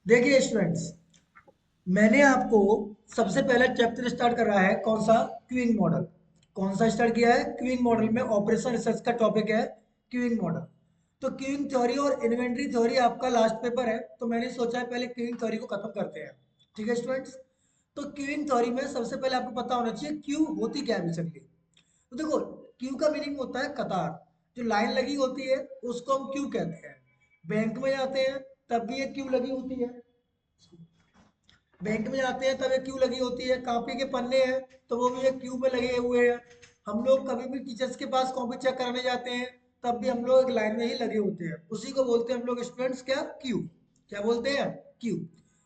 देखिए स्टूडेंट्स, मैंने आपको सबसे पहला चैप्टर स्टार्ट करा है। कौन सा? Queuing model. कौन सा स्टार्ट किया है? क्यूइंग मॉडल में ऑपरेशन रिसर्च का टॉपिक है क्यूइंग मॉडल। तो क्यूइंग थ्योरी और इन्वेंटरी थ्योरी आपका लास्ट पेपर है, तो मैंने सोचा है पहले क्यूइंग थ्योरी को खत्म करते हैं। ठीक है स्टूडेंट्स। तो क्यूइंग थ्योरी में सबसे पहले आपको पता होना चाहिए क्यू होती क्या है बेसिकली। तो देखो, क्यू का मीनिंग होता है कतार। जो लाइन लगी होती है उसको हम क्यू कहते हैं। बैंक में जाते हैं तब भी एक क्यू लगी होती है। बैंक में जाते हैं तब एक क्यू लगी होती है। कॉपी के पन्ने हैं तो वो भी एक क्यू में लगे हुए हैं। हम लोग कभी भी टीचर्स के पास कॉपी चेक कराने जाते हैं तब भी हम लोग एक लाइन में ही लगे होते हैं। उसी को बोलते हैं हम लोग स्टूडेंट्स क्या? क्यू। क्या बोलते हैं? क्यू।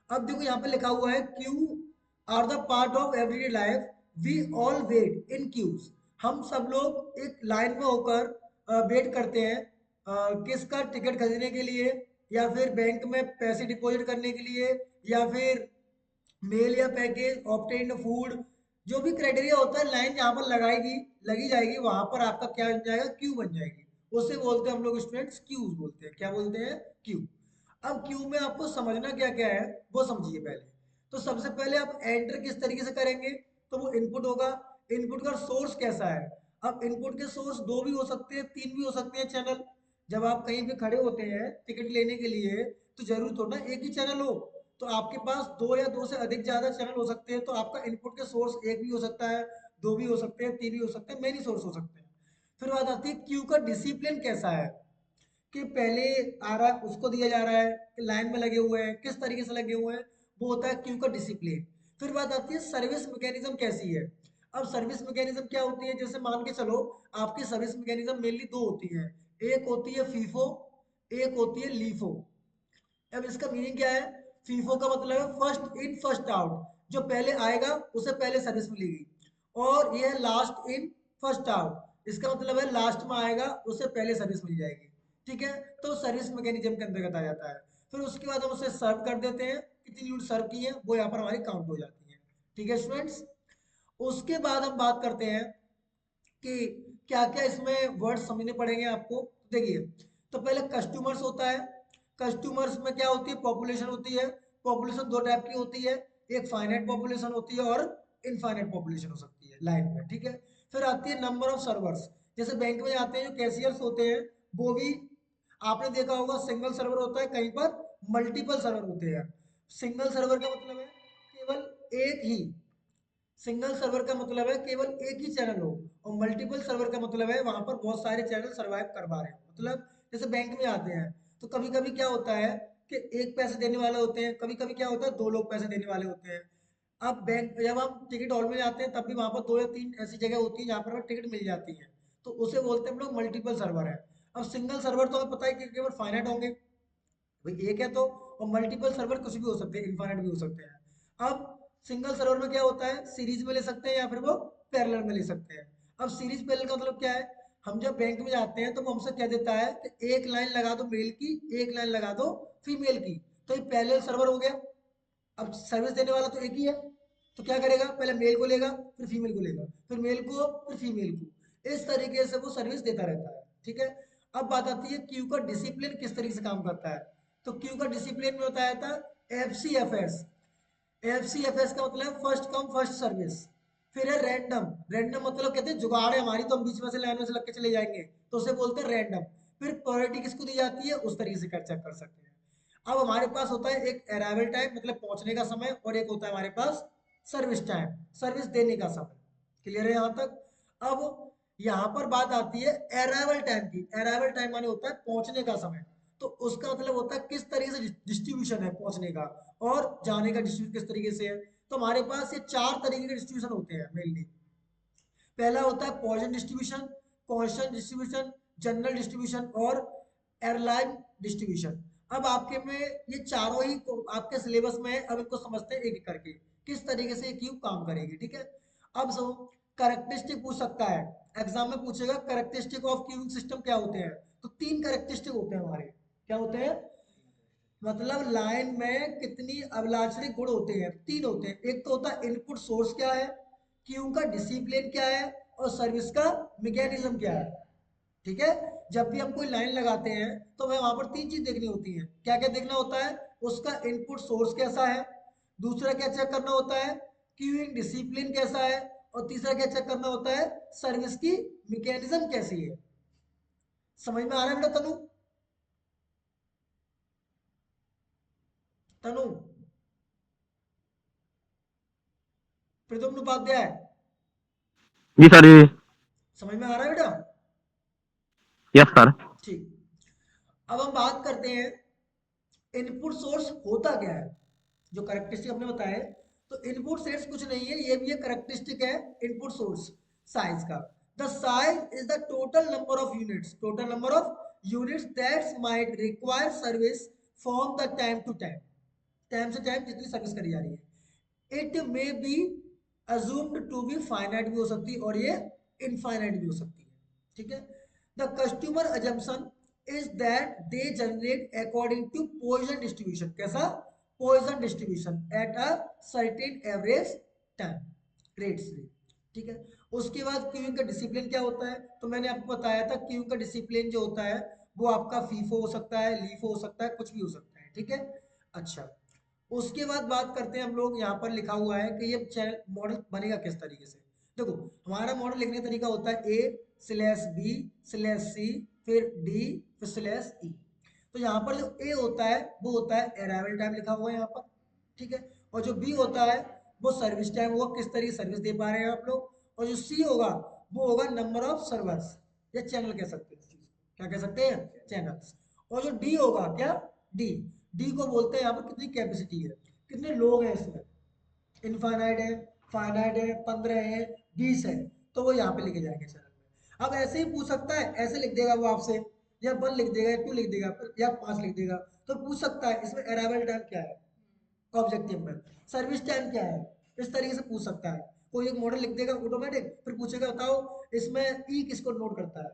अब देखो यहाँ पे लिखा हुआ है queue are the part of everyday life, we all wait in queues. हम सब लोग एक लाइन में होकर वेट करते हैं। किसका? टिकट खरीदने के लिए, या फिर बैंक में पैसे डिपॉजिट करने के लिए, या फिर मेल या पैकेज, ऑब्टेन्ड फूड। जो भी क्राइटेरिया होता है, लाइन जहां पर लगाएगी लगी जाएगी वहां पर आपका क्या बन जाएगा? क्यू बन जाएगी। उसे बोलते हैं हम लोग स्टूडेंट्स क्यूज बोलते हैं। क्या बोलते हैं? क्यू। अब क्यू में आपको समझना क्या क्या है वो समझिए पहले। तो सबसे पहले आप एंटर किस तरीके से करेंगे? तो वो इनपुट होगा। इनपुट का सोर्स कैसा है? अब इनपुट के सोर्स दो भी हो सकते हैं, तीन भी हो सकते हैं चैनल। जब आप कहीं पे खड़े होते हैं टिकट लेने के लिए तो जरूर थोड़ा ना एक ही चैनल हो। तो आपके पास दो या दो से अधिक ज्यादा चैनल हो सकते हैं। तो आपका इनपुट के सोर्स एक भी हो सकता है, दो भी हो सकते हैं, तीन भी हो सकते हैं, मेनी सोर्स हो सकते हैं। फिर बात आती है क्यू का डिसिप्लिन कैसा है। कि पहले आ रहा है उसको दिया जा रहा है कि लाइन में लगे हुए हैं, किस तरीके से लगे हुए हैं, वो होता है क्यू का डिसिप्लिन। फिर बात आती है सर्विस मैकेनिज्म कैसी है। अब सर्विस मैकेनिज्म क्या होती है? जैसे मान के चलो, आपकी सर्विस मैकेनिज्म मेनली दो होती है। एक होती है फीफो, एक होती है लीफो। अब इसका मीनिंग क्या है? फीफो का मतलब है फर्स्ट इन फर्स्ट आउट। जो पहले आएगा उसे पहले सर्विस मिलेगी। और ये है लास्ट इन फर्स्ट आउट। इसका मतलब है लास्ट में आएगा उसे पहले सर्विस मिल जाएगी। ठीक है। तो सर्विस मैकेनिज्म के अंतर्गत आ जाता है। फिर उसके बाद हम उसे सर्व कर देते हैं। कितनी यूनिट सर्व की है वो यहाँ पर हमारी काउंट हो जाती है। ठीक है स्टूडेंट्स। उसके बाद हम बात करते हैं कि क्या क्या इसमें वर्ड समझने पड़ेंगे आपको। देखिए, तो पहले कस्टमर्स होता है। कस्टमर्स में क्या होती है? पॉपुलेशन होती है। पॉपुलेशन दो टाइप की होती है। एक फाइनाइट पॉपुलेशन होती है और इनफाइनाइट पॉपुलेशन हो सकती है लाइन में। ठीक है। फिर आती है नंबर ऑफ सर्वर्स। जैसे बैंक में जाते हैं जो कैशियर्स होते हैं वो भी आपने देखा होगा सिंगल सर्वर होता है, कहीं पर मल्टीपल सर्वर होते हैं। सिंगल सर्वर का मतलब है केवल एक ही। सिंगल सर्वर का मतलब है केवल एक ही चैनल हो। और मल्टीपल सर्वर का मतलब है वहां पर बहुत सारे चैनल सर्वाइव करवा रहे हो। मतलब जैसे बैंक में आते हैं तो कभी कभी क्या होता है कि एक पैसे देने वाले होते हैं, कभी कभी क्या होता है दो लोग पैसे देने वाले होते हैं। अब बैंक जब हम टिकट हॉल में जाते हैं तब भी वहां पर दो या तीन ऐसी जगह होती है जहां पर हमें टिकट मिल जाती है। तो उसे बोलते हैं हम लोग मल्टीपल सर्वर है। अब सिंगल सर्वर तो हमें पता है कि केवल फाइनाइट होंगे, भाई एक है तो। और मल्टीपल सर्वर कुछ भी हो सकते हैं, इनफाइनाइट भी हो सकते हैं। अब सिंगल सर्वर में क्या होता है? सीरीज में ले सकते हैं या फिर वो पैरेलल में ले सकते हैं। अब सीरीज पैरेलल का मतलब क्या है? हम जब बैंक में जाते हैं तो वो हमसे कह देता है कि एक लाइन लगा दो मेल की, एक लाइन लगा दो फीमेल की। तो ये पैरेलल सर्वर हो गया। अब सर्विस देने वाला तो एक ही है। तो क्या करेगा? पहले मेल को लेगा, फिर फीमेल को लेगा, फिर मेल को, फिर फीमेल को। इस तरीके से वो सर्विस देता रहता है। ठीक है। अब बात आती है क्यू का डिसिप्लिन किस तरीके से काम करता है। तो क्यू का डिसिप्लिन में बताया था F C F S. F C F S का मतलब फर्स्ट कम फर्स्ट सर्विस। फिर है रैंडम। रैंडम मतलब कहते हैं जुगाड़ है हमारी तो हम बीच में से लाइन में से लग के चले जाएंगे, तो उसे बोलते हैं रैंडम। फिर प्रायोरिटी किसको दी जाती है उस तरीके से कर चेक कर सकते हैं। अब हमारे पास होता है एक अराइवल टाइम मतलब पहुंचने का समय, और एक होता है हमारे पास सर्विस टाइम, सर्विस देने का समय। क्लियर है यहाँ तक? अब यहाँ पर बात आती है अराइवल टाइम की। अराइवल टाइम माने होता है पहुंचने का समय। तो उसका मतलब होता है किस तरीके से डिस्ट्रीब्यूशन है पहुंचने का, और जाने का डिस्ट्रीब्यूशन किस तरीके से है। तो हमारे पास ये चार तरीके के डिस्ट्रीब्यूशन होते हैं मेनली। पहला होता है Poisson distribution, constant distribution, general distribution और एयरलाइन डिस्ट्रीब्यूशन। अब आपके में ये चारों ही आपके सिलेबस में है। अब इनको समझते हैं एक एक करके किस तरीके से क्यों काम करेगी। ठीक है। अब सो करेक्टरिस्टिक पूछ सकता है, एग्जाम में पूछेगा करेक्टरिस्टिक ऑफ क्यूइंग सिस्टम क्या होते हैं। तो तीन करेक्टरिस्टिक होते हैं हमारे। क्या होते हैं? मतलब लाइन में कितनी अभिलाषणिक गुण होते हैं? तीन होते हैं। एक तो होता है इनपुट सोर्स क्या है, क्यू का डिसिप्लिन क्या है, और सर्विस का मैकेनिज्म क्या है। ठीक है। जब भी हम कोई लाइन लगाते हैं तो हमें वहां पर तीन चीज देखनी होती है। क्या क्या देखना होता है? उसका इनपुट सोर्स कैसा है, दूसरा क्या चेक करना होता है, क्यूइंग डिसिप्लिन कैसा है, और तीसरा क्या चेक करना होता है, सर्विस की मैकेनिज्म कैसी है। समझ में आ रहा है बेटा तनु? तनु, प्रद्युम्न उपाध्याय, जी सर जी। समझ में आ रहा है बेटा? Yes sir. ठीक। अब हम बात करते हैं इनपुट सोर्स होता क्या है, जो करेक्टरिस्टिक हमने बताया। तो इनपुट सोर्स कुछ नहीं है, ये भी एक करेक्टरिस्टिक है इनपुट सोर्स साइज का। The size is the total number of units, total number of units that's might require service from the time to time, time से टाइम जितनी सर्विस करी जा रही है। It may be assumed to be finite भी हो सकती है और ये इनफाइनाइट भी हो सकती है। ठीक है। The customer assumption is that they generate according to Poisson distribution. कैसा? Poisson distribution at a certain average time rate से। ठीक है। उसके बाद क्यूइंग का डिसिप्लिन क्या होता है? तो मैंने आपको बताया था क्यूइंग का डिसिप्लिन जो होता है वो आपका फीफो हो सकता है, लीफो हो सकता है, कुछ भी हो सकता है। ठीक है। अच्छा, उसके बाद बात करते हैं हम लोग, यहाँ पर लिखा हुआ है कि ये चैनल मॉडल बनेगा किस तरीके से। देखो, हमारा मॉडल लिखने का तरीका होता है A slash B slash C फिर डी फिर स्लैश ई। तो यहाँ पर जो ए होता है वो होता है अराइवल टाइम लिखा हुआ है यहाँ पर। ठीक है। और जो बी होता है वो सर्विस टाइम, वो किस तरीके सर्विस दे पा रहे हैं आप लोग। और जो सी होगा वो होगा नंबर ऑफ सर्वर्स, या चैनल कह सकते हैं। क्या कह सकते हैं? चैनल्स। और जो डी होगा क्या? डी, डी को बोलते हैं यहाँ पर कितनी कैपेसिटी है, कितने लोग हैं इसमें, इनफाइनाइट है, फाइनाइट है, 15 है, 20 है, तो वो यहाँ पे लिखे जाएंगे चैनल में। अब ऐसे ही पूछ सकता है, ऐसे लिख देगा वो आपसे, या 1 लिख देगा, या 2 लिख देगा, या 5 लिख देगा। तो पूछ सकता है इसमें अराइवल टाइम क्या है ऑब्जेक्टिव में, सर्विस टाइम क्या है, इस तरीके से पूछ सकता है। कोई एक मॉडल लिख देगा ऑटोमेटिक, फिर पूछेगा बताओ इसमें ई किसको नोट करता है,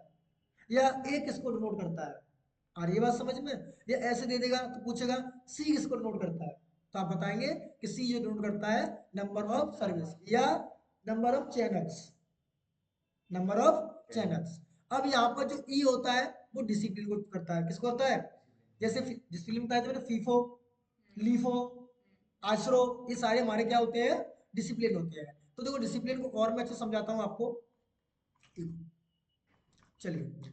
या ए किसको नोट करता है। आ रही है बात समझ में? या ऐसे दे देगा तो पूछेगा सी किसको नोट करता है, तो आप बताएंगे कि सी जो नोट करता है नंबर ऑफ सर्विस या number of channels, number of channels. अब यहाँ पर जो ई होता है वो डिसिप्लिन को करता है। किसको होता है? जैसे डिसिप्लिन बताया था मैंने, फीफो, लीफो, आशरो, ये सारे हमारे क्या होते हैं? डिसिप्लिन होते हैं। तो देखो डिसिप्लिन को और मैं अच्छे समझाता हूँ आपको। चलिए,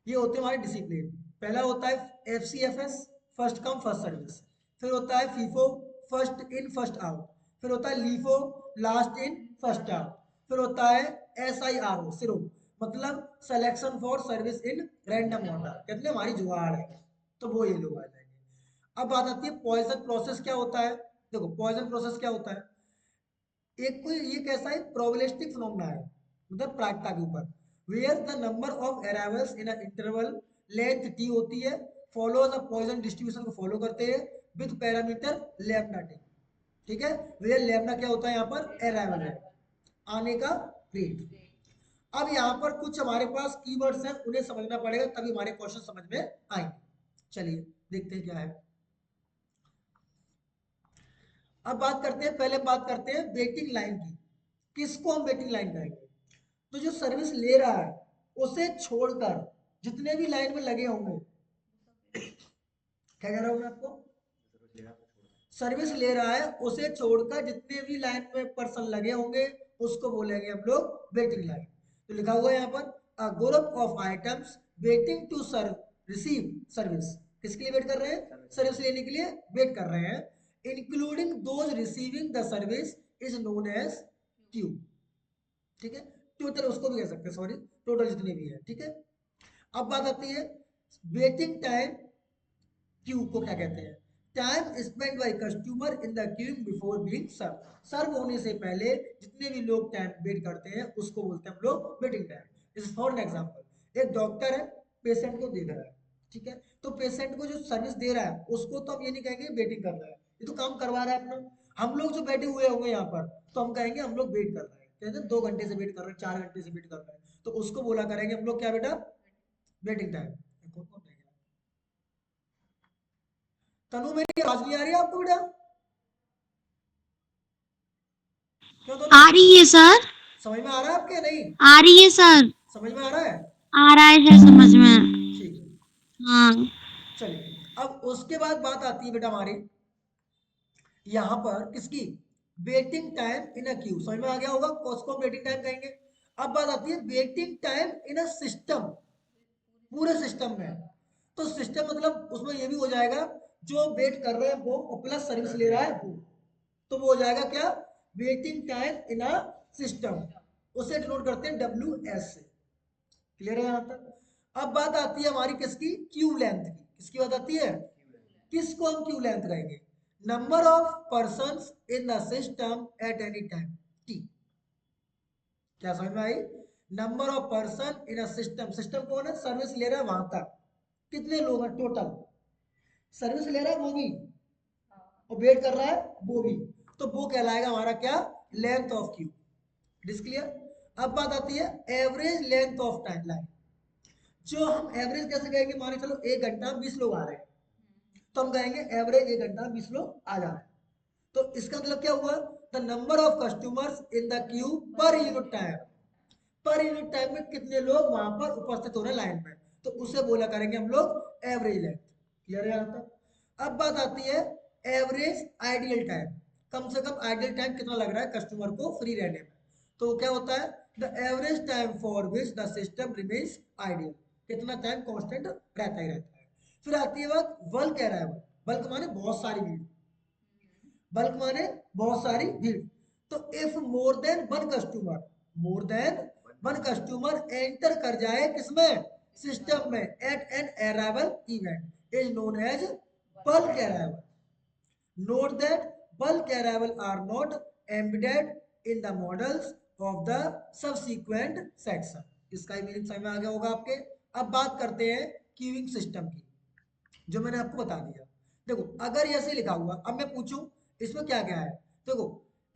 ये होते हैं हमारे डिसिप्लिन। पहला होता है F C F S, first come first service. फिर होता है FIFO, first in first out. फिर होता है LIFO, last in first out. फिर होता है S I R O, SIRO, मतलब selection for service in random order, कहते हैं हमारी जुगाड़ है। तो वो ये लोग आ जाएंगे। अब बात आती है पॉइजन प्रोसेस क्या होता है। देखो पॉइजन प्रोसेस क्या होता है, एक कोई ये कैसा है, प्रोबेबिलिस्टिक फिनोमेना है, मतलब प्रायिकता के ऊपर। Where the number of arrivals in a interval length T होती है, फॉलो द पॉइजन डिस्ट्रीब्यूशन को फॉलो करते हैं विद पैरामीटर लैम्डा टी। ठीक है। वेयर लैम्डा क्या होता है यहाँ पर? अराइवल है, आने का रेट। अब यहाँ पर कुछ हमारे पास कीवर्ड्स हैं, उन्हें समझना पड़ेगा तभी हमारे क्वेश्चन समझ में आएंगे। चलिए देखते हैं क्या है। अब बात करते हैं, पहले बात करते हैं वेटिंग लाइन की। किसको हम वेटिंग लाइन कहेंगे? तो जो सर्विस ले रहा है उसे छोड़कर जितने भी लाइन में लगे होंगे, क्या कह रहा हूं मैं आपको, सर्विस ले रहा है उसे छोड़कर जितने भी लाइन में पर्सन लगे होंगे उसको बोलेंगे हम लोग वेटिंग लाइन। तो लिखा हुआ है यहाँ पर a group of items waiting to serve receive service. किसके लिए वेट कर रहे हैं? सर्विस लेने के लिए वेट कर रहे हैं। Including those receiving the service is known as queue. ठीक है। टोटल उसको भी कह सकते हैं, सॉरी, टोटल जितने भी है। ठीक है। अब बात आती है वेटिंग टाइम, क्यू को क्या कहते हैं? Time spend by customer in the queue before being serve, serve होने से पहले जितने भी लोग टाइम वेट करते हैं उसको बोलते हैं हम लोग वेटिंग टाइम। इस फॉर एन एग्जांपल, एक डॉक्टर है, पेशेंट को देख रहा है। ठीक है। तो पेशेंट को जो सर्विस दे रहा है उसको तो हम ये नहीं कहेंगे वेटिंग कर रहा है, ये तो काम करवा रहा है अपना। हम लोग जो बैठे हुए होंगे यहाँ पर तो हम कहेंगे हम लोग वेट कर रहे हैं, कहते हैं 2 घंटे से वेट कर रहे हैं, 4 घंटे से वेट कर रहे हैं, तो उसको बोला करेंगे हम लोग क्या बेटा? Waiting time. कौन कौन रहेगा? तनु मेरी आवाज नहीं आ रही है आपको बेटा? क्यों तनु? आ रही है सर। समझ में आ रहा है आपके? नहीं आ रही है सर। समझ में आ रहा है? आ रहा है समझ में। ठीक है, हाँ। चलिए अब उसके बाद बात आती है बेटा हमारी यहाँ पर किसकी, waiting time in a Q. समझ में आ गया होगा उसको हम वेटिंग टाइम कहेंगे। अब बात आती है waiting time in a system, पूरे सिस्टम में। तो सिस्टम मतलब उसमें ये भी हो जाएगा जो वेट कर रहे हैं वो और प्लस सर्विस ले रहा है वो, तो वो हो जाएगा क्या, waiting time in a system. उसे डिनोट करते हैं डब्ल्यू एस से। क्लियर है यहाँ तक। अब बात आती है हमारी किसकी, क्यू लेंथ की। किसकी बात आती है, किसको हम क्यू लेंथ कहेंगे, number of person in the system at any time T. क्या समझ में आई, number of person in a system, system कौन है, सर्विस ले रहा है वहां तक कितने लोग हैं टोटल, सर्विस ले रहा है वो भी और वेट कर रहा है वो भी, तो वो कहलाएगा हमारा क्या, length of Q. It clear. अब बात आती है average length of time line. जो हम एवरेज कैसे कहेंगे, माने चलो 1 घंटा 20 लोग आ रहे हैं, तो हम कहेंगे एवरेज 1 घंटा 20 लोग आ जा रहे हैं। तो इसका मतलब क्या हुआ, the number of customers in the Q per unit time, per unit time में कितने लोग वहां पर उपस्थित हो रहे लाइन में, तो उसे बोला करेंगे हम लोग एवरेज लेंथ। क्लियर है यहाँ तक। अब बात आती है एवरेज आइडियल टाइम, कम से कम आइडियल टाइम कितना लग रहा है कस्टमर को फ्री रहने में, तो क्या होता है, the average time for which the system remains ideal, कितना टाइम कांस्टेंट रहता ही रहता है। फिर आती है बात बल्क अराइवल, बल्क माने बहुत सारी भीड़, बल्क माने बहुत सारी भीड़। तो if more than one customer, more than one customer enter कर जाए किसमें, सिस्टम में at an arrival event is known as bulk arrival. Note that bulk arrival are not embedded in the models of the subsequent section. इसका ही meaning समझ में आ गया होगा आपके। अब बात करते हैं क्यूइंग सिस्टम की, जो मैंने आपको बता दिया। देखो अगर ये ऐसे लिखा हुआ, अब मैं पूछूं इसमें क्या क्या है, देखो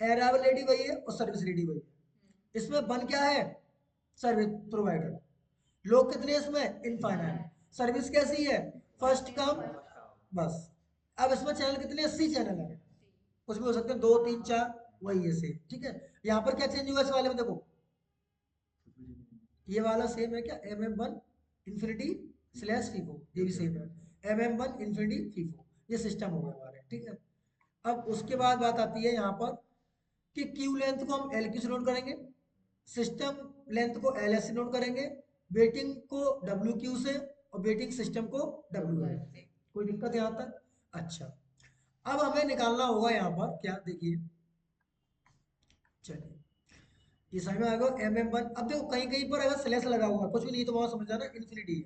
अराइवल रेडी वही है और सर्विस रेडी वही है। इसमें बन क्या है, सर्विस प्रोवाइडर, लोग कितने हैं इसमें इनफाइनाइट, सर्विस कैसी है फर्स्ट कम, बस। अब इसमें चैनल कितने, 80 चैनल है, कुछ भी हो सकते हैं 2 3 4, वही है सेम। ठीक है, यहाँ पर क्या चेंज हुआ इस वाले में, देखो ये वाला सेम है क्या, M M one infinity slash FIFO, ये भी सेम है, M M one infinity FIFO, ये सिस्टम हो गया हमारे। ठीक है, अब उसके बाद बात आती है यहाँ पर कि क्यू लेंथ को हम एल क्यू से नोट करेंगे, सिस्टम लेंथ को एल एस से नोट करेंगे, वेटिंग को डब्ल्यू क्यू से और वेटिंग सिस्टम को डब्ल्यू एल से। कोई दिक्कत यहाँ तक, अच्छा। अब हमें निकालना होगा यहाँ पर क्या, देखिए चलिए ये समझ में आ गया एम एम वन। अब देखो कहीं कहीं पर अगर स्लैश लगा हुआ कुछ भी नहीं तो वहां समझ जाना इन्फिनिटी है,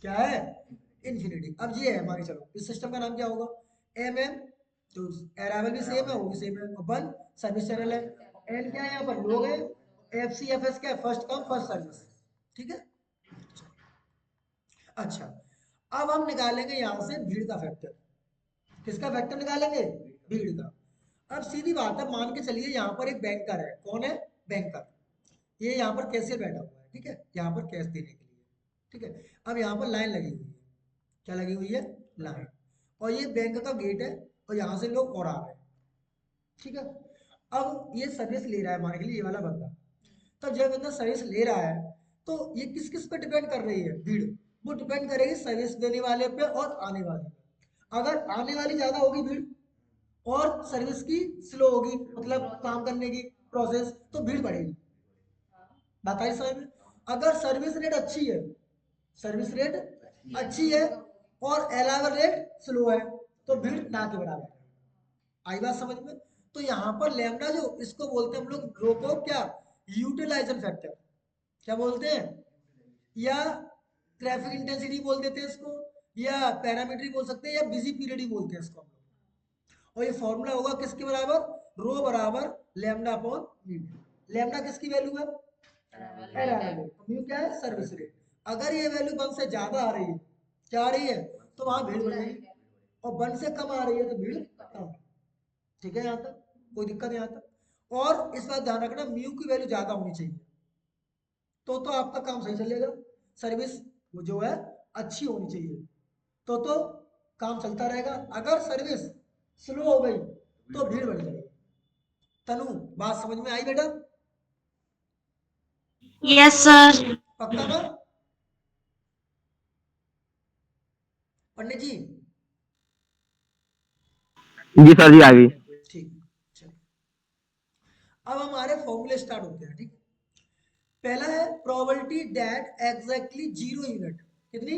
क्या है, इन्फिनिटी। अब ये है हमारी, चलो इस सिस्टम का नाम क्या होगा, एम एम, तो अराइवल भी सेम है वो भी सेम है, और वन सर्विस चैनल है, एन क्या है यहाँ पर लोग है, एफ सी एफ एस क्या है फर्स्ट कम फर्स्ट सर्विस। ठीक है, अच्छा। अब हम निकालेंगे यहाँ से भीड़ का फैक्टर, किसका फैक्टर निकालेंगे, भीड़ का। अब सीधी बात है, मान के चलिए यहाँ पर एक बैंकर है, कौन है, बैंकर, ये यहाँ पर कैशियर बैठा हुआ है, ठीक है, यहाँ पर कैश देने के लिए। ठीक है, अब यहाँ पर लाइन लगी हुई है, क्या लगी हुई है, लाइन, और ये बैंक का गेट है और यहाँ से लोग और आ रहे हैं। ठीक है, अब ये सर्विस ले रहा है मान के लिए ये वाला बंदा, तब जब बंदा सर्विस ले रहा है तो ये किस किस पे डिपेंड कर रही है, भीड़, वो डिपेंड करेगी सर्विस देने वाले पे और आने वाले पे। अगर आने वाली ज्यादा होगी भीड़ और सर्विस की स्लो होगी, मतलब काम करने की प्रोसेस, तो भीड़ बढ़ेगी। बताइए समझ में। अगर सर्विस रेट अच्छी है, सर्विस रेट अच्छी है और अलाइवल रेट स्लो है, तो भीड़ ना के बराबर है। आई बात समझ में। तो यहाँ पर लैम्डा जो इसको बोलते हैं हम लोग रोको क्या, यूटिलाइजेशन फैक्टर, क्या बोलते हैं, या ट्रैफिक इंटेंसिटी बोल देते हैं इसको, या पैरामीटर बोल सकते हैं, या बिजी पीरियड ही बोलते हैं इसको हम लोग। और ये फॉर्मूला होगा किसके बराबर, रो बराबर लैम्डा अपॉन म्यू। लैम्डा किसकी वैल्यू है, अराइवल रेट, म्यू क्या है, सर्विस रेट। अगर ये वैल्यू 1 से ज्यादा आ रही है, क्या आ रही है, तो वहां भीड़ बढ़ेगी, और 1 से कम आ रही है तो भीड़ कम। ठीक है यहाँ तक, कोई दिक्कत यहाँ तक। और इस बात ध्यान रखना म्यू की वैल्यू ज्यादा होनी चाहिए, तो आपका काम सही चलेगा, सर्विस वो जो है अच्छी होनी चाहिए, तो काम चलता रहेगा। अगर सर्विस स्लो हो गई तो भीड़ बढ़ जाएगी। तनु बात समझ में आई बेटा, यस सर। पक्का ना पंडित जी? जी सर जी, आ गई। ठीक, चलिए अब हमारे फॉर्मूले स्टार्ट होते हैं। ठीक है, पहला है प्रोबेबिलिटी दैट एग्जैक्टली 0 यूनिट। कितनी?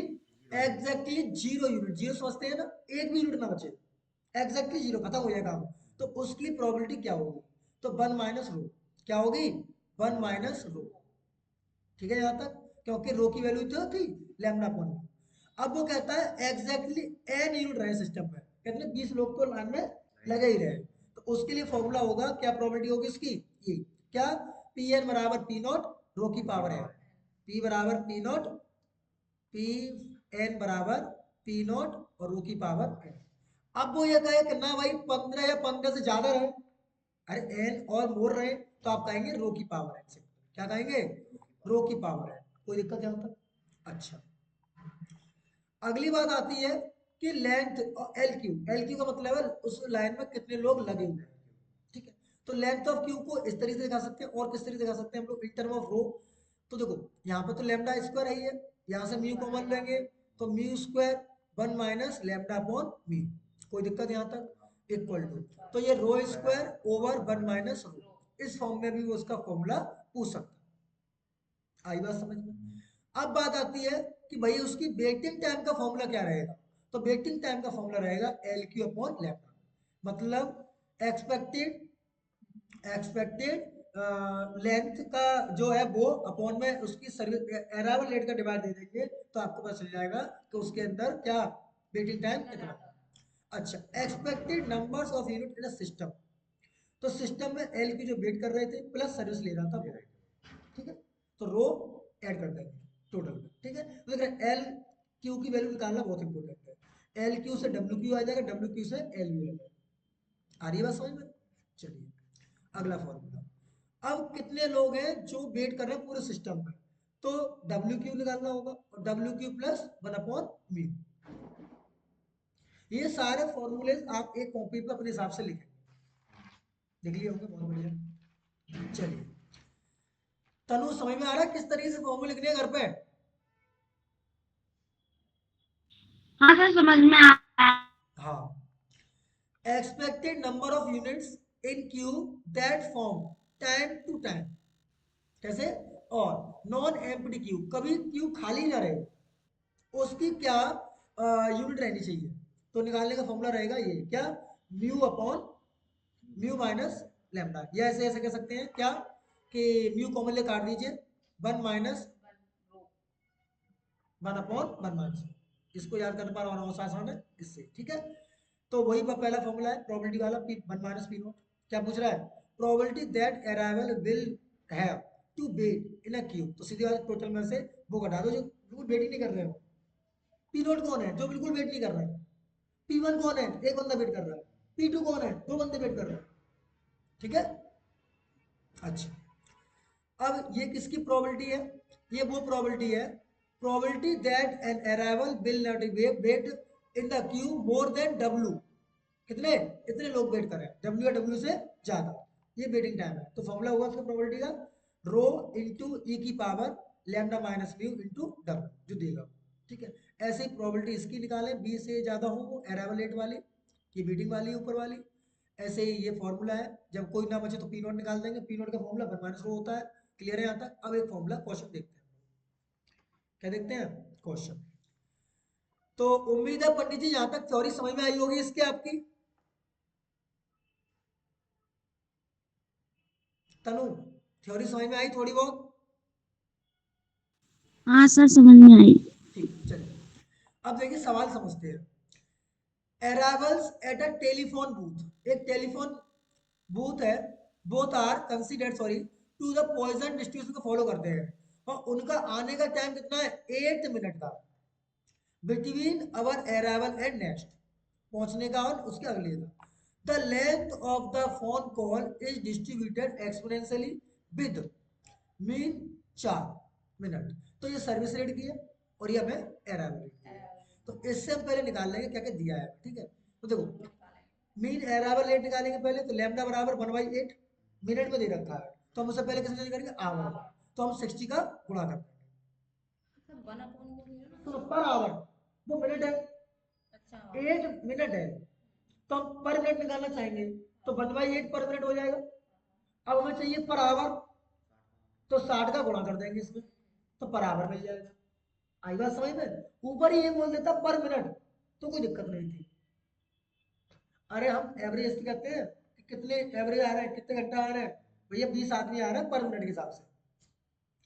Exactly 0 unit. जीरो समझते हैं ना, एक भी यूनिट ना बचे, एग्जैक्टली जीरो खत्म हो जाएगा काम। तो उसके लिए प्रोबेबिलिटी क्या होगी? तो 1 माइनस रो। क्या होगी? 1 माइनस रो। ठीक है यहाँ तक, क्योंकि रो की वैल्यू तो थी लैम्डा अपॉन। अब वो कहता है एग्जैक्टली n यूनिट रहे सिस्टम में, कहते हैं 20 लोग तो लाइन में लगे ही रहे। तो उसके लिए फॉर्मूला होगा, क्या प्रोबेबिलिटी होगी इसकी? ये क्या, पी एन बराबर पी नॉट रो की पावर है, पी बराबर पी नॉट, पी एन बराबर पी नॉट और रो की पावर है। अब वो ये कहे कि ना भाई 15 या 15 से ज्यादा रहे, अरे एन और मोर रहे, तो आप कहेंगे रो की पावर है। क्या कहेंगे? रो की पावर है। कोई दिक्कत यहाँ तक? अच्छा, अगली बात आती है कि लेंथ और एल क्यू का मतलब है उस लाइन में कितने लोग लगे हुए हैं। ठीक है, तो लेंथ ऑफ क्यू को इस तरीके से दिखा सकते हैं और किस तरीके से दिखा सकते हैं हम लोग, इन टर्म ऑफ रो। तो देखो यहाँ पे तो लेमडा स्क्वायर है, यहाँ से म्यू कॉमन लेंगे, तो mu square 1 minus lambda upon mu. कोई दिक्कत यहाँ तक? इक्वल टू, तो ये रो स्क्वायर ओवर 1 माइनस रो, इस फॉर्म में भी वो उसका फॉर्मूला पूछ सकता है। आई बात समझ में? अब बात आती है कि भाई उसकी वेटिंग टाइम का फॉर्मूला क्या रहेगा? तो वेटिंग टाइम का फॉर्मूला रहेगा एल क्यू अपॉन लेमडा, मतलब एक्सपेक्टेड लेंथ का जो है वो अपॉन में उसकी सर्विस अराइवल रेट का डिवाइड दे देंगे, तो आपको पता चल जाएगा कि उसके अंदर क्या वेटिंग टाइम कितना है। अच्छा, expected numbers of unit in a system, तो सिस्टम में एल की जो वेट कर रहे थे प्लस सर्विस ले रहा था वो। ठीक है, तो रो ऐड कर देंगे टोटल में। ठीक है, तो देख रहे एल क्यू की वैल्यू निकालना बहुत इंपॉर्टेंट है। एल क्यू से डब्ल्यू क्यू आ जाएगा, डब्ल्यू क्यू से एल यू आ जाएगा। आ रही है बात समझ में? चलिए अगला फॉर्मूला, अब कितने लोग हैं जो वेट कर रहे हैं पूरे सिस्टम में, तो डब्ल्यू क्यू निकालना होगा, और W Q plus 1 upon mu. ये सारे फॉर्मूले आप एक कॉपी पे अपने हिसाब से लिखेंगे, लिख लिए होंगे, बहुत बढ़िया। चलिए तनु, समझ में आ रहा है किस तरीके से फॉर्मूले लिखने हैं घर पे? हाँ सर, समझ में आ रहा है। हाँ, expected number of units in queue that form time to time. कैसे? और नॉन एम्प्टी क्यू, कभी क्यू खाली ना रहे, उसकी क्या यूनिट रहनी चाहिए? तो निकालने का फॉर्मूला रहेगा ये क्या, mu upon mu minus lambda. या ऐसे ऐसे कह सकते हैं क्या कि म्यू कॉमन ले काट दीजिए, 1 माइनस 1 अपॉन 1 माइनस, इसको याद करने पर और आसान है इससे। ठीक है, तो वही पहला फॉर्मूला है प्रोबेबिलिटी वाला, पी 1 माइनस पी नॉट। क्या पूछ रहा है? Probability that arrival will have to wait in a queue, तो सीधी बात टोटल में से वो घटा दो जो बिल्कुल वेट ही नहीं कर रहे हो। पी नॉट कौन है? जो बिल्कुल वेट नहीं कर रहा है। पी वन कौन है? एक बंदा वेट कर रहा है। पी टू कौन है? दो बंदे वेट कर रहे हैं। ठीक है, अच्छा, अब ये किसकी प्रोबेबिलिटी है? ये वो प्रोबेबिलिटी है, probability that an arrival will not wait in the queue more than W. कितने? इतने लोग वेट कर रहे हैं, डब्ल्यू या डब्ल्यू से ज्यादा, ये वेटिंग टाइम है। तो फॉर्मूला होगा उसका प्रोबेबिलिटी का रो इंटू ई की power lambda minus mu into W जो देगा। ठीक है, ऐसे ही प्रोबेबिलिटी इसकी निकालें, बी से ज्यादा हो वो अराइवल रेट वाली, ये वेटिंग वाली ऊपर वाली। ऐसे ही ये फॉर्मूला है, जब कोई ना बचे तो पी नॉट निकाल देंगे, पी नॉट का फॉर्मूला 1 माइनस रो होता है। क्लियर है यहाँ तक? अब एक फॉर्मूला क्वेश्चन देखते हैं, क्या देखते हैं? क्वेश्चन। तो उम्मीद है पंडित जी यहाँ तक थ्योरी समझ में आई होगी इसके आपकी। तनु, थ्योरी समझ में आई थोड़ी बहुत? हाँ सर, समझ में आई। ठीक है, चलिए अब देखिए सवाल समझते हैं। Arrivals at a telephone booth, एक टेलीफोन बूथ है, both are considered sorry to the Poisson distribution को फॉलो करते हैं, और उनका आने का टाइम कितना है? 8 मिनट का, between our arrival and next, पहुंचने का और उसके अगले का। The length of the phone call is distributed exponentially with mean 4 minute. तो ये सर्विस रेट की है और ये हमें अराइवल रेट की है। तो इससे हम पहले निकाल लेंगे क्या क्या दिया है। ठीक है, तो देखो मीन अराइवल रेट निकालेंगे पहले, तो लैम्डा बराबर 1/8 मिनट में दे रखा है, तो हम उससे पहले किससे चेंज करेंगे? आवर। तो हम 60 का गुणा कर देंगे, तो पर आवर वो मिनट है, 8 मिनट है, तो हम पर मिनट निकालना चाहेंगे तो 1/8 पर मिनट हो जाएगा। अब हमें चाहिए पर आवर, तो 60 का गुणा कर देंगे इसमें, तो पर आवर मिल जाएगा। आई बात समझ में? ऊपर ही ये बोल देता पर मिनट तो कोई दिक्कत नहीं थी। अरे हम एवरेज इसकी करते हैं कि कितने एवरेज आ रहे हैं, कितने घंटा आ रहे हैं, भैया 20 आदमी आ रहे हैं पर मिनट के हिसाब से,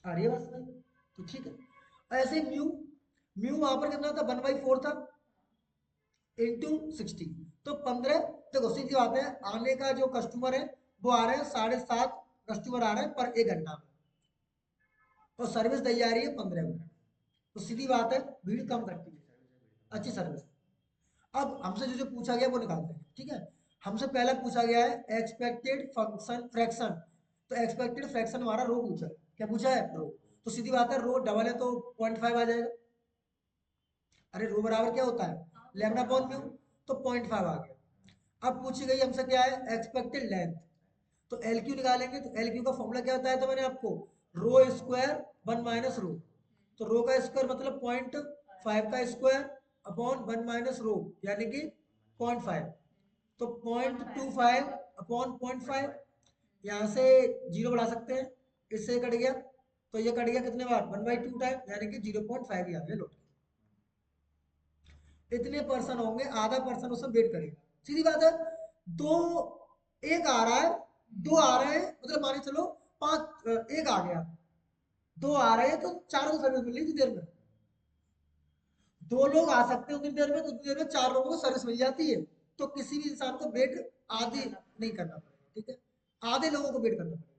आ रही है बात समझ में? तो ठीक है। ऐसे म्यू, म्यू वहां पर कितना था 1/4 था इंटू 60, तो 15। देखो सीधी बात है, आने का जो कस्टमर है वो आ रहे हैं 7.5 कस्टमर आ रहे हैं पर 1 घंटा में, और सर्विस दी जा रही है 15 मिनट, तो सीधी बात है भीड़ कम करती है, अच्छी सर्विस। अब हमसे जो जो पूछा गया वो निकालते हैं, ठीक है। हमसे पहला पूछा गया है एक्सपेक्टेड फंक्शन फ्रैक्शन, तो एक्सपेक्टेड फ्रैक्शन हमारा रो पूछा है, क्या पूछा है रो, तो सीधी बात है रो डबल है तो 0.5 आ जाएगा। अरे रो बराबर क्या होता है लैम्डा अपॉन म्यू, तो 0.5 आ गया। अब पूछी गई हमसे क्या है एक्सपेक्टेड लेंथ, तो एल क्यू निकालेंगे, तो एल क्यू का फॉर्मूला क्या होता है, तो मैंने आपको रो स्क्वायर 1 माइनस रो, तो रो का स्क्वायर मतलब 0.5 का स्क्वायर अपॉन 1 माइनस रो यानी कि 0.5, तो 0.25 अपॉन 0.5, यहाँ से 0 बढ़ा सकते हैं, इससे कट गया, तो ये कट गया कितने बार 1/2 टाइम यानी कि 0.5 ही आ गया लोग। इतने पर्सन होंगे, आधा पर्सन उसमें वेट करेगा, सीधी बात है। दो, एक आ रहा है, दो आ रहे हैं, मतलब माने चलो 5, एक आ गया, दो आ रहे हैं, तो चारों को सर्विस मिल रही थी देर में। दो लोग आ सकते हैं उतनी देर में, तो उतनी देर में 4 लोगों को सर्विस मिल जाती है, तो किसी भी इंसान को वेट आधे नहीं करना पड़ेगा, ठीक है, आधे लोगों को वेट करना पड़ेगा,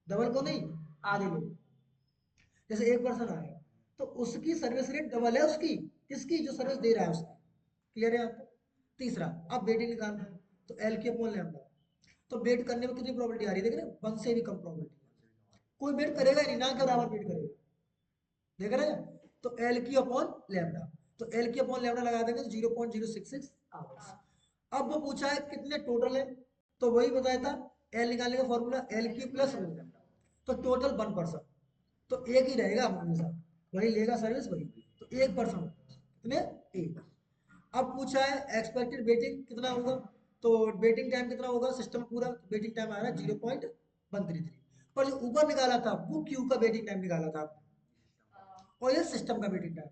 डबल को नहीं, आधे लोग। जैसे एक पर्सन आया तो उसकी सर्विस रेट डबल है उसकी, किसकी जो सर्विस दे रहा है उसकी, क्लियर है आपको? तीसरा, अब वेटिंग निकालना है, तो एल के अपॉन लैम्डा, तो वेट करने में कितनी प्रोबेबिलिटी आ रही है देख रहे हैं, 1 से भी कम प्रोबेबिलिटी, कोई वेट करेगा ही नहीं, ना के बराबर वेट करेगा, देख रहे हैं? तो एल की अपॉन लैम्डा, तो एल की अपॉन लैम्डा लगा देंगे तो 0.066 आवर्स। अब वो पूछा है कितने टोटल है, तो वही बताया था एल निकालने का फॉर्मूला एल क्यू प्लस रो, तो टोटल 1 पर्सन, तो एक ही रहेगा हमेशा, वही लेगा सर्विस वही, तो 1 पर्सन कितने, एक। अब पूछा है एक्सपेक्टेड वेटिंग कितना होगा, तो वेटिंग टाइम कितना होगा सिस्टम पूरा, वेटिंग टाइम आ रहा है 0.133, पर जो ऊपर निकाला था वो क्यू का वेटिंग टाइम निकाला था, और ये सिस्टम का वेटिंग टाइम।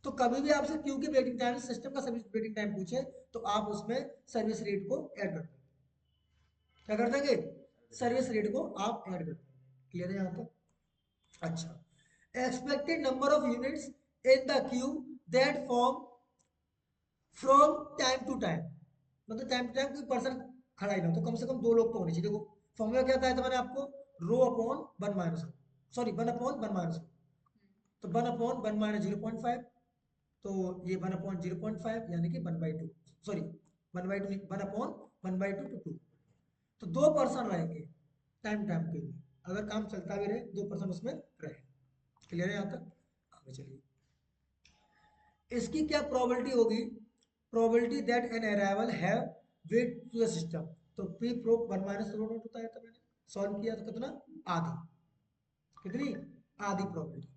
तो कभी भी आपसे क्यू की वेटिंग टाइम सिस्टम का सर्विस वेटिंग टाइम पूछे तो आप उसमें सर्विस रेट को ऐड कर देंगे, क्या कर देंगे, सर्विस रेट को आप ऐड कर देंगे, क्लियर है यहाँ तक? अच्छा, expected number of units in the queue that form from time to time, मतलब टाइम टू टाइम कोई पर्सन खड़ा ही ना, तो कम से कम 2 लोग तो होने चाहिए। देखो फॉर्मूला क्या था, मैंने आपको रो अपॉन 1 माइनस रो, सॉरी 1 अपॉन 1 माइनस रो, तो 1 अपॉन 1 माइनस 0.5, तो ये 1 अपॉन 0.5 यानी कि 1/2, सॉरी 1/2 नहीं, 1 अपॉन 1/2 टू 2, तो 2 पर्सन रहेंगे टाइम टाइम के लिए, अगर काम चलता भी रहे 2 पर्सन उसमें रहे, क्लियर है यहाँ तक? आगे चलिए, इसकी क्या प्रोबेबिलिटी होगी, probability that an arrival have wait to the system, तो पी प्रो 1 माइनस रो नॉट होता है, तो मैंने सॉल्व किया तो कितना, आधी, कितनी, आधी प्रोबेबिलिटी।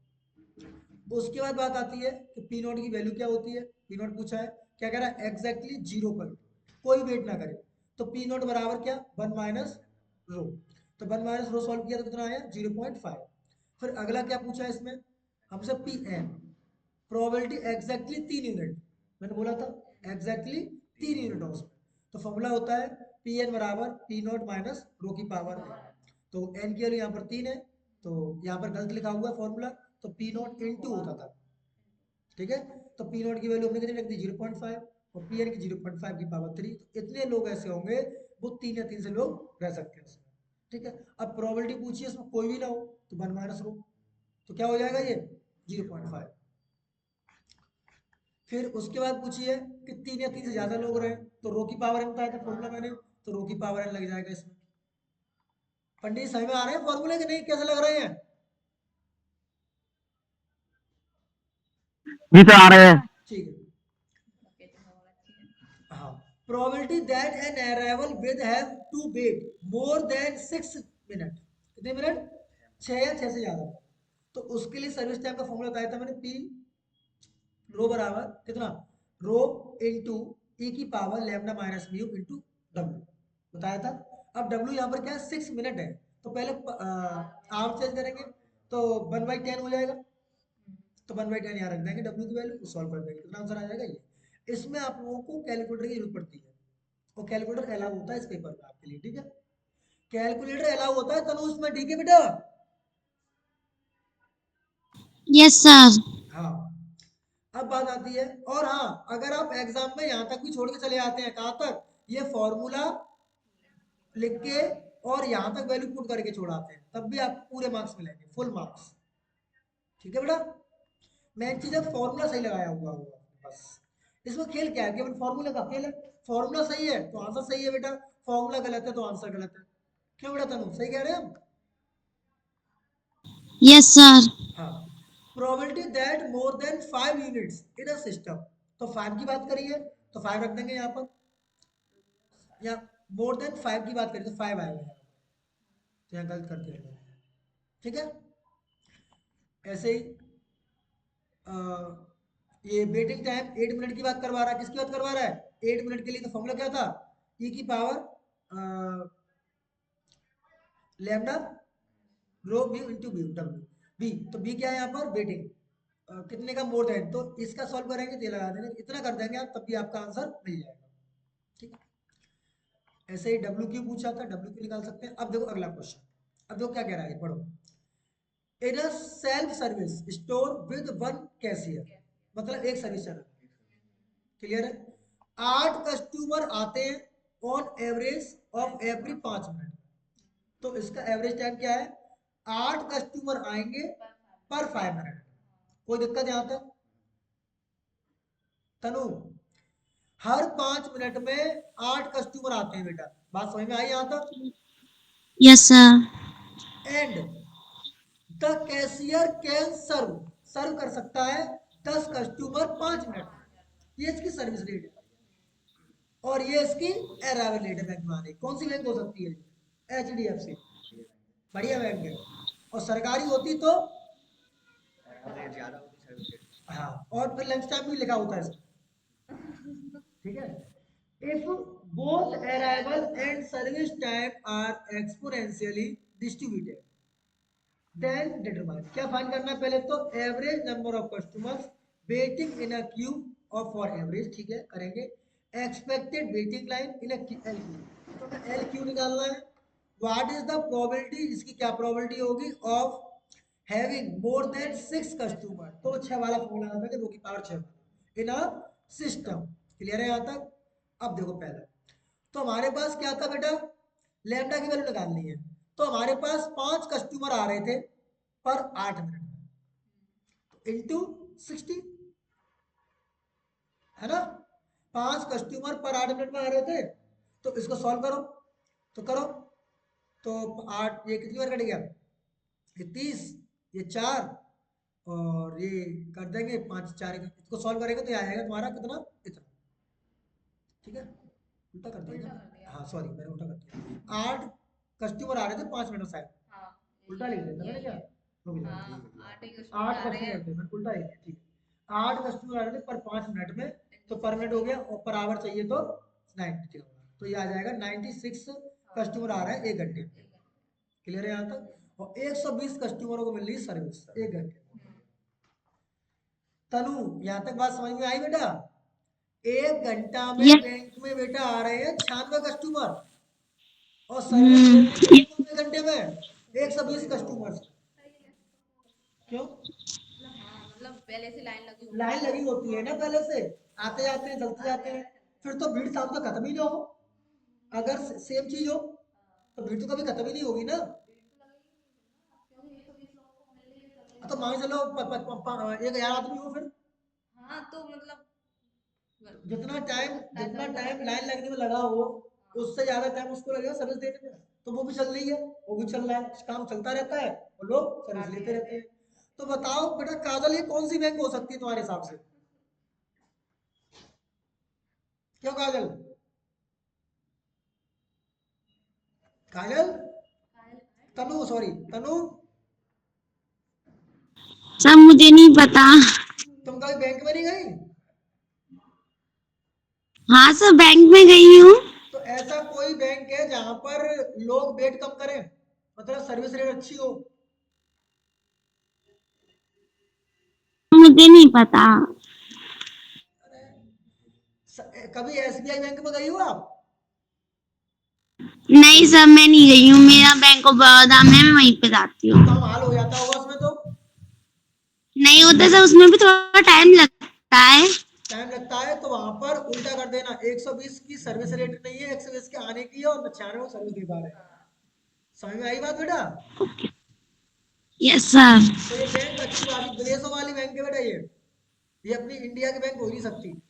उसके बाद बात आती है कि पी नॉट की वैल्यू क्या होती है, पी नॉट पूछा है, क्या कह रहा है एग्जैक्टली 0 पर कोई वेट ना करे, तो पी नॉट बराबर क्या 1 माइनस रो, तो 1 माइनस रो सॉल्व किया तो कितना आया 0.5। फिर अगला क्या पूछा है इसमें हमसे, P N, probability exactly 3 unit, मैंने बोला था एग्जैक्टली 3 यूनिट हो उसमें, तो फॉर्मूला होता है पी एन बराबर पी नॉट माइनस रो की पावर है, तो एन की वैल्यू यहाँ पर 3 है, तो यहाँ पर गलत लिखा हुआ है फॉर्मूला, तो पी नॉट इनटू होता था, ठीक है, तो पी नॉट की वैल्यू हमने कितनी रख दी 0.5, और पी एन की 0.5 की पावर 3, तो इतने लोग ऐसे होंगे वो 3 या 3 से लोग रह सकते हैं उसमें, ठीक है। अब प्रोबेबिलिटी पूछिए इसमें कोई भी ना हो, तो 1 माइनस रो, तो क्या हो जाएगा ये 0.5। फिर उसके बाद पूछिए कि 3 या 3 से ज्यादा लोग रहे, तो रो की पावर एन बताया था फॉर्मूला मैंने, तो रो की पावर एन लग जाएगा इसमें। पंडित जी सही में आ रहे हैं फॉर्मूले के नहीं, कैसे लग रहे हैं? जी सर आ रहे हैं। ठीक है, हाँ, probability that an arrival with have to wait more than 6 minute, कितने मिनट, 6 या 6 से ज्यादा, तो उसके लिए सर्विस टाइम का फॉर्मूला बताया था मैंने, पी रो बराबर कितना, रो इंटू ई की power lambda minus mu into W बताया था। अब डब्ल्यू यहाँ पर क्या है, 6 मिनट है, तो पहले आवर चेंज करेंगे तो 1/10 हो जाएगा, तो 1/10 यहाँ रख देंगे डब्ल्यू की वैल्यू, तो सॉल्व कर देंगे, कितना आंसर आ जाएगा ये। इसमें आप लोगों को कैलकुलेटर की जरूरत पड़ती है, और कैलकुलेटर अलाउ होता है इस पेपर में आपके लिए, ठीक है। कैलकुलेटर अलाउ होता है तनु उसमें, ठीक है बेटा। Yes, sir. हाँ, अब बात आती है, और हाँ अगर आप एग्जाम में यहाँ तक भी छोड़ के चले आते हैं, कहाँ तक, ये फॉर्मूला लिख के और यहाँ तक वैल्यू पुट करके छोड़ाते हैं, तब भी आपको पूरे मार्क्स मिलेंगे, फुल मार्क्स, ठीक है बेटा। मेन चीज है फॉर्मूला सही लगाया हुआ होगा बस। इसमें खेल क्या है, केवल फॉर्मूला का खेल है। फॉर्मूला सही है तो आंसर सही है बेटा, फॉर्मूला गलत है तो आंसर गलत है। क्यों बेटा तनु, सही कह रहे हैं हम? Yes, sir. हाँ, probability that more than 5 units in a system, तो 5 की बात करिए तो 5 रख देंगे यहाँ पर, या मोर देन 5 की बात करिए तो 5 आएगा यहाँ पर, तो यहाँ गलत कर दिया गया, ठीक है। ऐसे ही ये वेटिंग टाइम 8 मिनट की बात करवा रहा है, किसकी बात करवा रहा है, 8 मिनट के लिए, तो फॉर्मूला क्या था, ई की power lambda rho B into B W, B तो बी क्या है यहाँ पर, वेटिंग कितने का मोर देन, तो इसका सॉल्व करेंगे तो ये लगा देंगे, इतना कर देंगे आप, तब भी आपका आंसर मिल जाएगा, ठीक है। ऐसे ही डब्ल्यू क्यू पूछा था, डब्ल्यू क्यू निकाल सकते हैं। अब देखो अगला क्वेश्चन, अब देखो क्या कह रहा है, पढ़ो। In a self service store with one cashier, मतलब एक सर्विस चैनल, क्लियर है। 8 कस्टमर आते हैं on average of every 5 minute, तो इसका एवरेज टाइम क्या है, 8 कस्टमर आएंगे पर 5 मिनट। कोई दिक्कत यहाँ तक तनु, हर 5 मिनट में 8 कस्टमर आते हैं बेटा, बात समझ में आई यहाँ तक। Yes, sir. And the cashier can serve, serve कर सकता है 10 कस्टमर 5 मिनट में, ये इसकी सर्विस रेट है, और ये इसकी अराइवल रेट है बैंक में आने की। कौन सी बैंक हो सकती है, HDFC, बढ़िया बैंक है, और सरकारी होती तो हाँ, और फिर लंच टाइम भी लिखा होता है इसमें, ठीक है। If both arrival and service time are exponentially distributed, then determine, क्या फाइंड करना है पहले, तो average number of customers waiting in a queue और फॉर एवरेज, ठीक है करेंगे। Expected waiting line in L queue, तो हमें एल क्यू निकालना है। व्हाट इज द प्रोबेबिलिटी, इसकी क्या प्रोबेबिलिटी होगी, of having more than 6 customer, तो 6 वाला फॉर्मूला आता है, रो की power 6 in a system, clear है यहाँ तक। अब देखो पहले, तो हमारे पास क्या था बेटा, लैम्डा की वैल्यू निकालनी है, तो हमारे पास 5 कस्टमर आ रहे थे पर 8 मिनट में, तो इंटू 60, है ना, 5 कस्टमर पर 8 मिनट में आ रहे थे, तो इसको सॉल्व करो, तो करो, तो 8 ये कितनी बार कट गया, ये 30, ये 4, और ये कर देंगे 5 4, इसको सॉल्व करेंगे तो ये आएगा तुम्हारा कितना, इतना, ठीक है। उल्टा कर दिया ना, हाँ सॉरी मैंने उल्टा कर दिया, 8 कस्टमर आ रहे थे 5 मिनट में शायद, उल्टा लिख देता मैंने क्या, रुक जाओ, 8 कस्टमर थे, मैंने उल्टा लिख दिया, ठीक है। 8 कस्टमर आ रहे थे पर 5 मिनट में, तो पर मिनट हो गया, और पर आवर चाहिए तो 90, तो ये आ जाएगा 96 कस्टमर आ रहा है 1 घंटे में, क्लियर है यहाँ तक। और 120 कस्टमरों को मिल रही है सर्विस 1 घंटे में। तनु यहाँ तक बात समझ में आई बेटा, 1 घंटा में Yes. बैंक में बेटा आ रहे हैं 96 कस्टमर, और सर्विस मिल रही है कितनों में, घंटे में 120 कस्टमर। क्यों, लाइन लगी होती है ना पहले से, आते जाते हैं चलते जाते हैं, फिर तो भीड़ शाम तक खत्म ही ना हो, अगर सेम चीज हो तो भीड़ तो कभी खत्म ही नहीं होगी ना। तो मान के चलो 1,000 आदमी हो, फिर जितना टाइम लाइन लगने में लगा हो, उससे ज्यादा टाइम उसको लगेगा सर्विस देने में, तो वो भी चल रही है, वो भी चल रहा है, काम चलता रहता है और लोग सर्विस लेते रहते हैं। तो बताओ बेटा काजल, ये कौन सी बैंक हो सकती है तुम्हारे हिसाब से, क्यों काजल, काजल, तनु सॉरी तनु, सर मुझे नहीं पता। तुम कभी बैंक में नहीं गई? हाँ सर, बैंक में गई हूँ। तो ऐसा कोई बैंक है जहां पर लोग वेट कम करें, मतलब सर्विस रेट अच्छी हो? मुझे नहीं पता। कभी एसबीआई बैंक में गई हो आप? नहीं सर, मैं नहीं गई हूँ। मेरा बैंक ऑफ बड़ौदा में, मैं वहीं पे जाती तो हूँ। काम हाल हो जाता होगा उसमें तो। नहीं होता सर, उसमें भी थोड़ा टाइम लगता है। टाइम लगता है तो वहां पर उल्टा कर देना, 120 की सर्विस रेट नहीं है, 120 के आने की है और 96 सर्विस दे पा रहे हैं। समझ में आई बात बेटा? Yes sir. तो ये बैंक अच्छी बात है, विदेशों वाली बैंक है बेटा ये अपनी इंडिया की बैंक हो ही नहीं सकती।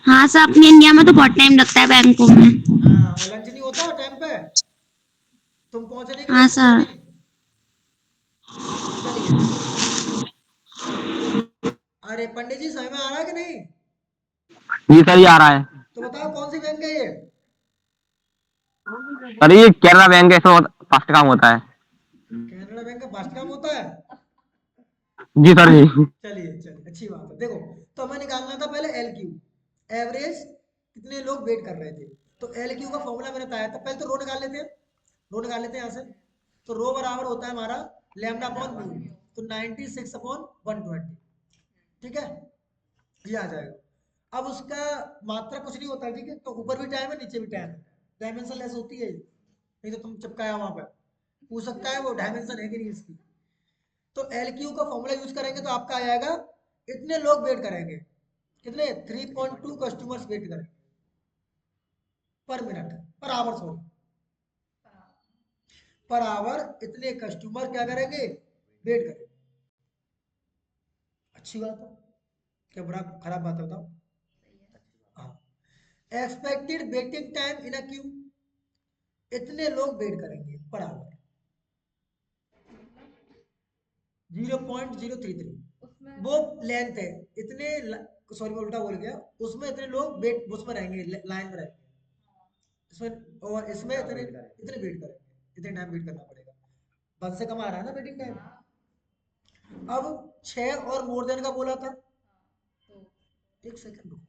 हाँ सर, अपने इंडिया में तो बहुत टाइम लगता है बैंकों में। हाँ, और लंच नहीं होता टाइम पे, तुम पहुंचने के लिए हाँ भी देर सर। नहीं। चलिए, अरे पंडित जी समझ में आ रहा है कि नहीं? जी सर, ये आ रहा है। तो बताओ कौन सी बैंक है ये? सर ये केनरा बैंक है, इसमें फास्ट काम होता है। कैनरा बैंक का फर्स्ट काम होता है? जी सर जी। चलिए चलिए, अच्छी बात है। देखो, तो हमें निकालना था पहले एल क्यू, एवरेज कितने लोग वेट कर रहे थे। तो एल क्यू का फॉर्मूला मैंने बताया था, पहले तो रो निकाल लेते हैं। रो निकाल लेते हैं यहाँ से। तो रो बराबर होता है हमारा लैम्डा अपॉन म्यू, तो 96 अपॉन 120। ठीक है, ये आ जाएगा। अब उसका मात्रा कुछ नहीं होता है, ठीक है, तो ऊपर भी टाइम है नीचे भी टाइम है, डायमेंशन लेस होती है ये। नहीं तो तुम चिपकाया वहां पर, पूछ सकता है वो डायमेंशन है कि नहीं इसकी। तो एल क्यू का फॉर्मूला यूज करेंगे तो आपका आ जाएगा, इतने लोग वेट करेंगे, कितने 3.2 कस्टमर्स वेट करेंगे पर minute, per hour sorry, per hour इतने कस्टमर क्या करेंगे, वेट करेंगे। अच्छी बात है, क्या बुरा खराब बात है बताओ? हाँ, expected waiting time in a Q, इतने लोग वेट करेंगे पर आवर 0.033, वो लेंथ है, इतने, सॉरी मैं उल्टा बोल गया, उसमें इतने लोग वेट उसमें रहेंगे, लाइन में रहेंगे इसमें, और इसमें इतने इतने वेट करेंगे, इतने टाइम वेट करना पड़ेगा। 1 से कम आ रहा है ना वेटिंग टाइम। अब 6 और मोर देन का बोला था, एक सेकंड रुको।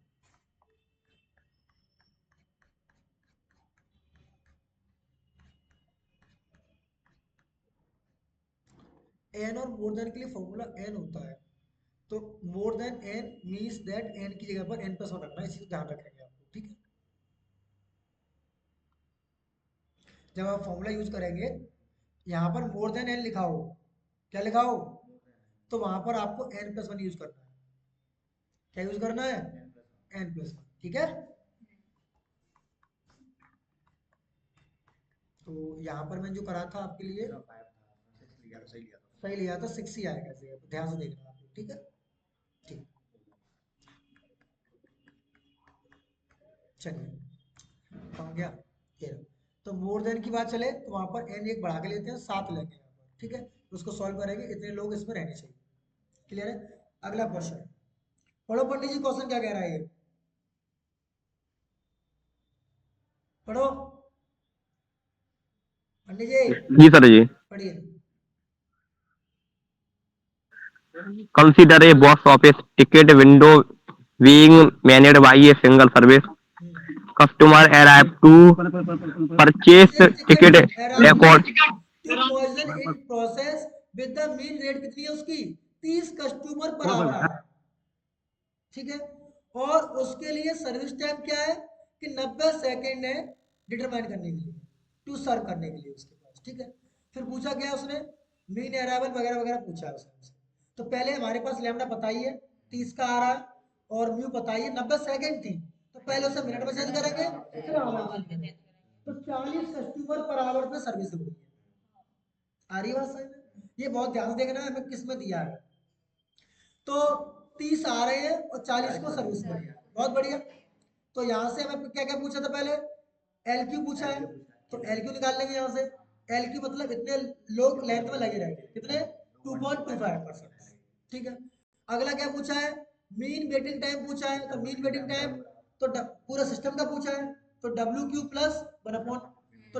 एन और मोर देन के लिए फॉर्मूला एन होता है, तो more than N means that N की जगह पर एन प्लस वन रखना है, इसी को ध्यान रखेंगे आपको, ठीक है। जब आप फॉर्मूला यूज करेंगे, यहाँ पर मोर देन एन लिखा हो, क्या लिखा हो, तो वहां पर आपको एन प्लस वन यूज करना है। क्या यूज करना है? एन प्लस वन, ठीक है। तो यहाँ पर मैंने जो करा था आपके लिए सही लिया था, 6 ही आएगा इस जगह पर, ध्यान से देखना आप लोग, ठीक है। ठीक, चलिए हो गया ये रहा। तो मोर देन की बात चले तो वहां पर एन एक बढ़ा के लेते हैं, 7 लेंगे यहाँ पर, ठीक है। उसको सॉल्व करेंगे, इतने लोग इसमें रहने चाहिए। क्लियर है? अगला क्वेश्चन पढ़ो पंडित जी, क्वेश्चन क्या कह रहा है ये, पढ़ो पंडित जी, जी सर जी। पढ़िए। Consider a box office ticket window being managed by a single service. Customer arrive to purchase ticket record. To Poisson in process with the mean rate कितनी है उसकी, 30 कस्टमर पर आवर आ रहा है, ठीक है। और उसके लिए सर्विस टाइम क्या है कि 90 सेकेंड है डिटरमाइन करने के लिए, टू सर्व करने के लिए उसके पास, ठीक है। फिर पूछा क्या उसने, मीन अराइवल वगैरह वगैरह पूछा है उसने। तो पहले हमारे पास लैम्डा पता ही है 30 का आ रहा है, और म्यू पता ही है 90 सेकेंड थी, तो पहले उसे मिनट में चेंज करेंगे, फिर आवर में चेंज करेंगे। तो 40 कस्टमर पर आवर पे सर्विस हो रही है। आ रही बात समझ में? ये बहुत ध्यान से देखना है हमें किस में दिया है। तो 30 आ रहे हैं और 40 को सर्विस मिल रही है, बहुत बढ़िया। तो यहाँ से हमें क्या क्या पूछा था पहले, एल क्यू पूछा है, तो एल क्यू निकाल लेंगे यहाँ से। एल क्यू मतलब इतने लोग लेंथ में लगे रहेंगे, कितने, 2.25%, ठीक है। अगला क्या पूछा है, मीन वेटिंग टाइम पूछा है, तो मीन वेटिंग टाइम तो पूरा सिस्टम का पूछा है, तो W Q plus one upon, तो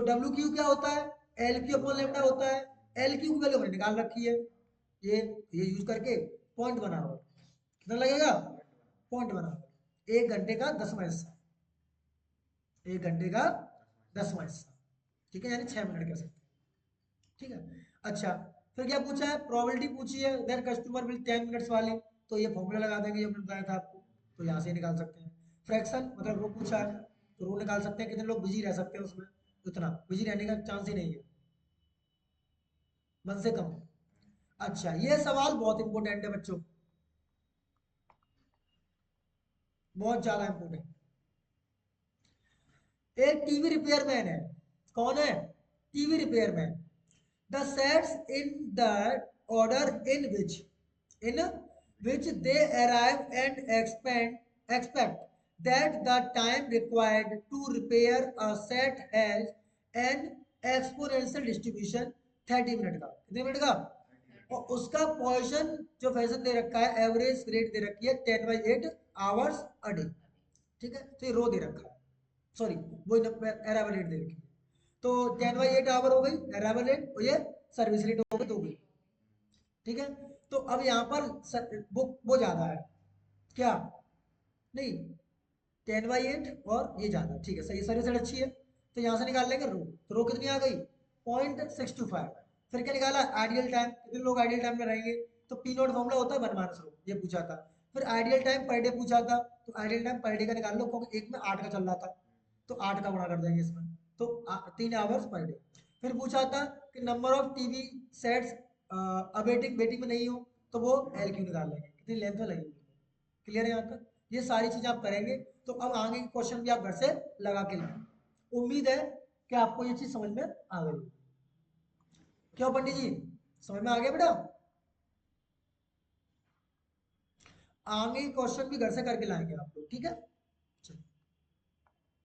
डब्ल्यू क्यू क्या होता है, एल क्यू अपॉन लेमडा होता है। एल क्यू की वैल्यू हमने निकाल रखी है, ये यूज करके पॉइंट बनाओ, कितना लगेगा, पॉइंट बनाओ, 1 घंटे का 10वां हिस्सा, 1 घंटे का 10वां हिस्सा, ठीक है, यानी 6 मिनट कह सकते हैं, ठीक है। अच्छा, फिर क्या पूछा है, प्रोबेबिलिटी पूछी है, देन कस्टमर विल 10 मिनट्स वाली, तो ये फॉर्मूला लगा देंगे जो मैंने बताया था आपको, तो यहाँ से निकाल सकते हैं। फ्रैक्शन मतलब रो पूछा है, तो रो निकाल सकते हैं, कितने लोग बिजी रह सकते हैं उसमें, उतना बिजी रहने का चांस ही नहीं है, 1 से कम। अच्छा, ये सवाल बहुत इंपॉर्टेंट है बच्चों, बहुत ज्यादा इंपॉर्टेंट। एक टीवी रिपेयरमैन है, कौन है, TV repairman. The sets in the order in which they arrive and expect that the time required to repair a set has an exponential distribution 30 minute का, कितने मिनट का, और उसका पोजीशन जो फैशन दे रखा है, एवरेज रेट दे रखी है 10/8 आवर्स अ डे, ठीक है, तो ये रो दे रखा है, सॉरी वो अराइवल रेट दे रखी है, तो 10/8 आवर हो गई अराइवल रेट, और ये सर्विस रेट हो गई 2 गई, ठीक है। तो अब यहाँ पर वो ज्यादा है, क्या नहीं, 10/8 और ये ज्यादा, ठीक है, सही, सर्विस रेट अच्छी है, तो यहाँ से निकाल लेंगे रो, तो रो कितनी आ गई 0.625। फिर क्या निकाला, आइडियल टाइम, कितने लोग आइडियल टाइम में रहेंगे, तो पी नॉट फॉर्मूला होता है 1 - रो, ये पूछा था। फिर आइडियल टाइम पर डे पूछा था, तो आइडियल टाइम पर डे का निकाल लो, क्योंकि एक में 8 का चल रहा था, तो 8 का गुणा कर देंगे इसमें, तो 3 आवर्स पर डे। फिर पूछा था कि number of TV sets awaiting waiting में नहीं हो, तो वो एल क्यू निकाल लेंगे, कितनी लेंथ में लगेगी, क्लियर है यहाँ तक, ये सारी चीजें आप करेंगे, तो अब आगे के क्वेश्चन भी आप घर से लगा के लाएं। उम्मीद है कि आपको ये चीज समझ में आ गई, क्यों पंडित जी, समझ में आ गया बेटा, आगे क्वेश्चन भी घर से करके लाएंगे आप लोग, ठीक है।